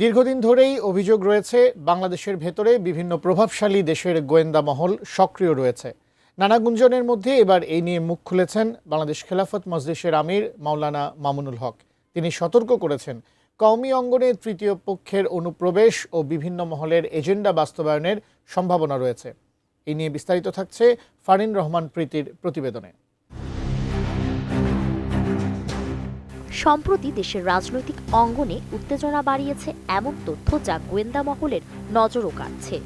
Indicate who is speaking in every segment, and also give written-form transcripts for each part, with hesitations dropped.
Speaker 1: দীর্ঘদিন ধরেই অভিযোগ রয়েছে বাংলাদেশের ভেতরে বিভিন্ন প্রভাবশালী দেশের গোয়েন্দা মহল সক্রিয় রয়েছে। নানা গুঞ্জনের মধ্যে এবার এই নিয়ে মুখ খুলেছেন বাংলাদেশ খেলাফত মজলিসের আমির মাওলানা মামুনুল হক। তিনি সতর্ক করেছেন, কওমি অঙ্গনে তৃতীয় পক্ষের অনুপ্রবেশ ও বিভিন্ন মহলের এজেন্ডা বাস্তবায়নের সম্ভাবনা রয়েছে। এই নিয়ে বিস্তারিত থাকছে ফারিন রহমান প্রীতির প্রতিবেদনে।
Speaker 2: সম্প্রতি দেশের রাজনৈতিক অঙ্গনে উত্তেজনা বাড়িয়েছে এমন তথ্য যা গোয়েন্দা মহলের নজরও কাটছে।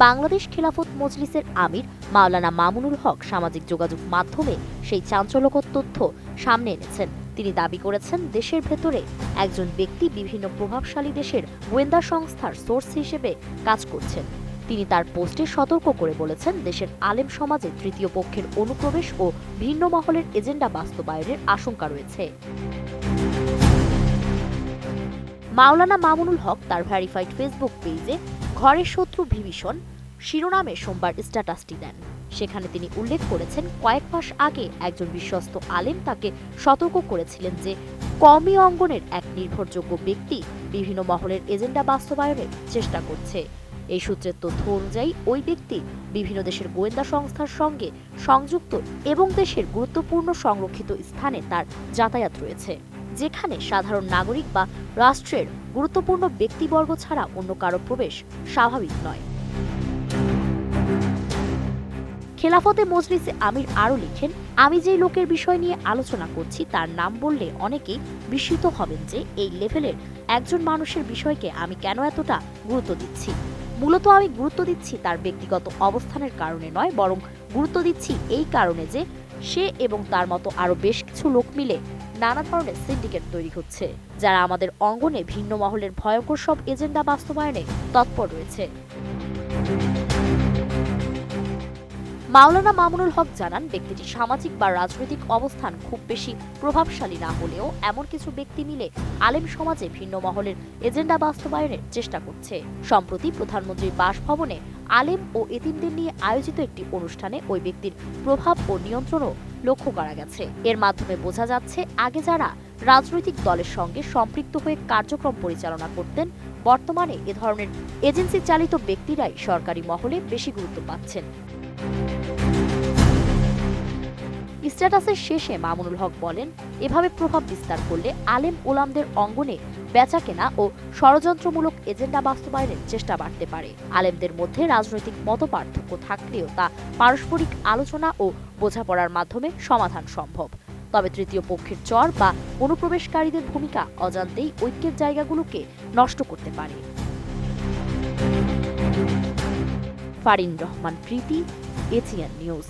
Speaker 2: বাংলাদেশ খেলাফত মজলিসের আমির মাওলানা মামুনুল হক সামাজিক যোগাযোগ মাধ্যমে সেই চাঞ্চল্যকর তথ্য সামনে এনেছেন। তিনি দাবি করেছেন, দেশের ভেতরে একজন ব্যক্তি বিভিন্ন প্রভাবশালী দেশের গোয়েন্দা সংস্থার সোর্স হিসেবে কাজ করছেন। তিনি তার পোস্টে সতর্ক করে বলেছেন, দেশের আলেম সমাজে তৃতীয় পক্ষের অনুপ্রবেশ ও ভিন্ন মহলের এজেন্ডা বাস্তবায়নের আশঙ্কা রয়েছে। মাওলানা মামুনুল হক তার ভেরিফাইড ফেসবুক পেজে ঘরের শত্রু বিভীষণ শিরোনামে সোমবার স্ট্যাটাসটি দেন। সেখানে তিনি উল্লেখ করেছেন, কয়েক মাস আগে একজন বিশ্বস্ত আলেম তাকে সতর্ক করেছিলেন যে কওমি অঙ্গনের এক নির্ভরযোগ্য ব্যক্তি বিভিন্ন মহলের এজেন্ডা বাস্তবায়নের চেষ্টা করছে। এই সূত্রের তথ্য অনুযায়ী ওই ব্যক্তি বিভিন্ন দেশের গোয়েন্দা সংস্থার সঙ্গে সংযুক্ত এবং দেশের গুরুত্বপূর্ণ সংরক্ষিত স্থানে তার যাতায়াত রয়েছে, যেখানে সাধারণ নাগরিক বা রাষ্ট্রের গুরুত্বপূর্ণ ব্যক্তিবর্গ ছাড়া অন্য কারো প্রবেশ স্বাভাবিক নয়। খেলাফতে মজলিসে আমির আরও লিখেন, আমি যেই লোকের বিষয় নিয়ে আলোচনা করছি তার নাম বললে অনেকেই বিস্মিত হবেন যে এই লেভেলের একজন মানুষের বিষয়কে আমি কেন এতটা গুরুত্ব দিচ্ছি। মূলত আমি গুরুত্ব দিচ্ছি তার ব্যক্তিগত অবস্থানের কারণে নয়, বরং গুরুত্ব দিচ্ছি এই কারণে যে সে এবং তার মতো আরও বেশ কিছু লোক মিলে নানা ধরনের সিন্ডিকেট তৈরি হচ্ছে, যারা আমাদের অঙ্গনে ভিন্ন মহলের ভয়ঙ্কর সব এজেন্ডা বাস্তবায়নে তৎপর রয়েছে। মাওলানা মামুনুল হক জানান, ব্যক্তিটি সামাজিক বা রাজনৈতিক অবস্থান খুব বেশি প্রভাবশালী না হলেও এমন কিছু ব্যক্তি মিলে আলেম সমাজে ভিন্ন মহলের এজেন্ডা বাস্তবায়নের চেষ্টা করছে। সম্প্রতি প্রধানমন্ত্রীর বাসভবনে আলেম ও এতিমদের নিয়ে আয়োজিত একটি অনুষ্ঠানে ওই ব্যক্তির প্রভাব ও নিয়ন্ত্রণও লক্ষ্য করা গেছে। এর মাধ্যমে বোঝা যাচ্ছে, আগে যারা রাজনৈতিক দলের সঙ্গে সম্পৃক্ত হয়ে কার্যক্রম পরিচালনা করতেন, বর্তমানে এ ধরনের এজেন্সি চালিত ব্যক্তিরাই সরকারি মহলে বেশি গুরুত্ব পাচ্ছেন। স্ট্যাটাসের শেষে মামুনুল হক বলেন, এভাবে প্রভাব বিস্তার করলে আলেম ওলামদের অঙ্গনে বেচাকেনা ও ষড়যন্ত্রমূলক এজেন্ডা বাস্তবায়নের চেষ্টা বাড়তে পারে। আলেমদের মধ্যে রাজনৈতিক মতপার্থক্য থাকলেও তা পারস্পরিক আলোচনা ও বোঝাপড়ার মাধ্যমে সমাধান সম্ভব। তবে তৃতীয় পক্ষের চর বা অনুপ্রবেশকারীদের ভূমিকা অজান্তেই ঐক্যের জায়গাগুলোকে নষ্ট করতে পারে। ফারিন রহমান প্রীতি, এটিএন নিউজ।